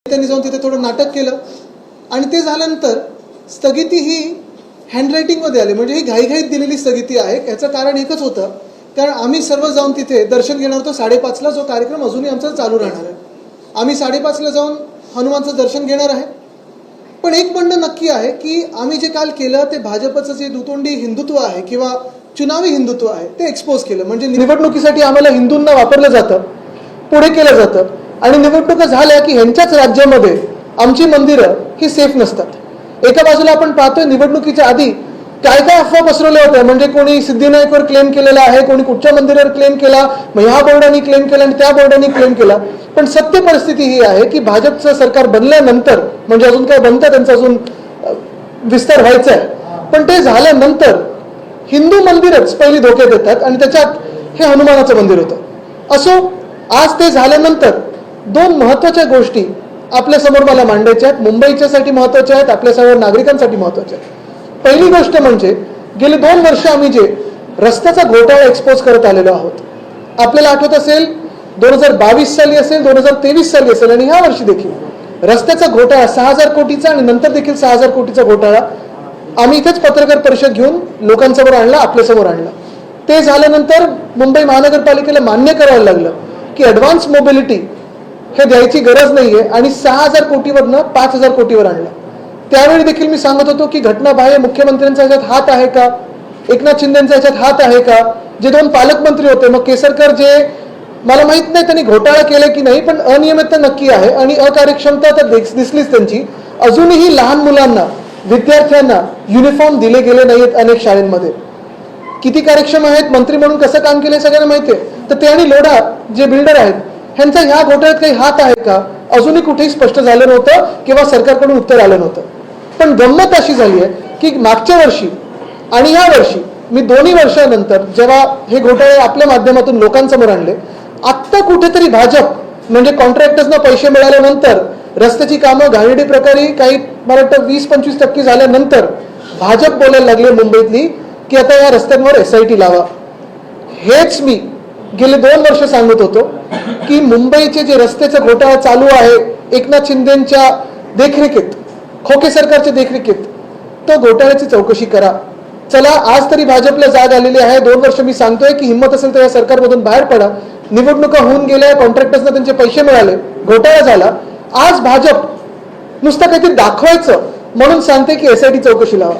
त्यांनी जाऊन तिथे थोडं नाटक केलं आणि ते झाल्यानंतर स्थगिती ही हँडरायटिंगमध्ये आली, म्हणजे ही घाईघाईत दिलेली स्थगिती आहे. याचं कारण एकच होतं, कारण आम्ही सर्व जाऊन तिथे दर्शन घेणार होतो 5:30ला. जो कार्यक्रम अजूनही आमचा चालू राहणार आहे. आम्ही 5:30ला जाऊन हनुमानचं दर्शन घेणार आहे. पण एक म्हणणं नक्की आहे की आम्ही जे काल केलं ते भाजपचं जे दुतोंडी हिंदुत्व आहे किंवा चुनावी हिंदुत्व आहे ते एक्सपोज केलं. म्हणजे निवडणुकीसाठी आम्हाला हिंदूंना वापरलं जातं, पुढे केलं जातं आणि निवडणुका झाल्या की ह्यांच्याच राज्यामध्ये आमची मंदिरं ही सेफ नसतात. एका बाजूला आपण पाहतोय निवडणुकीच्या आधी काय काय अफवा पसरवल्या होत्या, म्हणजे कोणी सिद्धिविनायकवर क्लेम केलेला आहे, कोणी कुठच्या मंदिरावर क्लेम केला, मग ह्या बोर्डाने क्लेम केला आणि त्या बोर्डाने क्लेम केला. पण सत्य परिस्थिती ही आहे की भाजपचं सरकार बनल्यानंतर, म्हणजे अजून काय बनतं त्यांचा अजून विस्तार व्हायचा आहे, पण ते झाल्यानंतर हिंदू मंदिरच पहिली धोक्यात येतात आणि त्याच्यात हे हनुमानाचं मंदिर होतं. असो, आज ते झाल्यानंतर दोन महत्त्वाच्या गोष्टी आपल्या समोर मला मांडायच्या आहेत, मुंबईच्यासाठी महत्त्वाच्या आहेत, आपल्या सर्व नागरिकांसाठी महत्त्वाच्या आहेत. पहिली गोष्ट म्हणजे गेली 2 वर्ष आम्ही जे रस्त्याचा घोटाळा एक्सपोज करत आलेलो आहोत. आपल्याला आठवत असेल 2022 साली असेल, 2023 साली असेल आणि ह्या वर्षी देखील रस्त्याचा घोटाळा 6,000 कोटीचा आणि नंतर देखील 6,000 कोटीचा घोटाळा आम्ही इथेच पत्रकार परिषद घेऊन लोकांसमोर आणला, आपल्यासमोर आणला. ते झाल्यानंतर मुंबई महानगरपालिकेला मान्य करायला लागलं की ॲडव्हान्स मोबिलिटी हे द्यायची गरज नाहीये आणि 6,000 कोटीवरनं 5,000 कोटीवर आणलं. त्यावेळी देखील मी सांगत होतो की घटनाबाह्य मुख्यमंत्र्यांचा ह्याच्यात हात आहे का, एकनाथ शिंदेचा ह्याच्यात हात आहे का, जे 2 पालकमंत्री होते, मग केसरकर, जे मला माहित नाही त्यांनी घोटाळा केला की नाही, पण अनियमितता नक्की आहे आणि अकार्यक्षमता तर दिसलीच त्यांची. अजूनही लहान मुलांना, विद्यार्थ्यांना युनिफॉर्म दिले गेले नाहीत अनेक शाळांमध्ये. किती कार्यक्षम आहेत, मंत्री म्हणून कसं काम केलं सगळ्यांना माहिती आहे. तर ते आणि लोढा जे बिल्डर आहेत ह्यांचा ह्या घोटाळ्यात काही हात आहे का, अजूनही कुठेही स्पष्ट झालं नव्हतं किंवा सरकारकडून उत्तर आलं नव्हतं. पण गंमत अशी झाली आहे की मागच्या वर्षी आणि ह्या वर्षी मी दोन्ही वर्षानंतर जेव्हा हे घोटाळे आपल्या माध्यमातून लोकांसमोर आणले, आत्ता कुठेतरी भाजप म्हणजे कॉन्ट्रॅक्टर्सना पैसे मिळाल्यानंतर रस्त्याची कामं घाणेरडी प्रकारे काही मला वाटतं 20-25% झाल्यानंतर भाजप बोलायला लागले मुंबईतली की आता या रस्त्यांवर SIT लावा. हेच मी गेले 2 वर्ष सांगत होतो की मुंबईचे जे रस्त्याचा घोटाळा चालू आहे एकनाथ शिंदेच्या देखरेखीत, खोके सरकारच्या देखरेखीत, तो घोटाळ्याची चौकशी करा. चला, आज तरी भाजपला जाग आलेली आहे. 2 वर्ष मी सांगतोय की हिंमत असेल तर या सरकारमधून बाहेर पडा. निवडणुका होऊन गेल्या, कॉन्ट्रॅक्टर्सना त्यांचे पैसे मिळाले, घोटाळा झाला. आज भाजप नुसतं काहीतरी दाखवायचं म्हणून सांगते की SIT चौकशी लावा.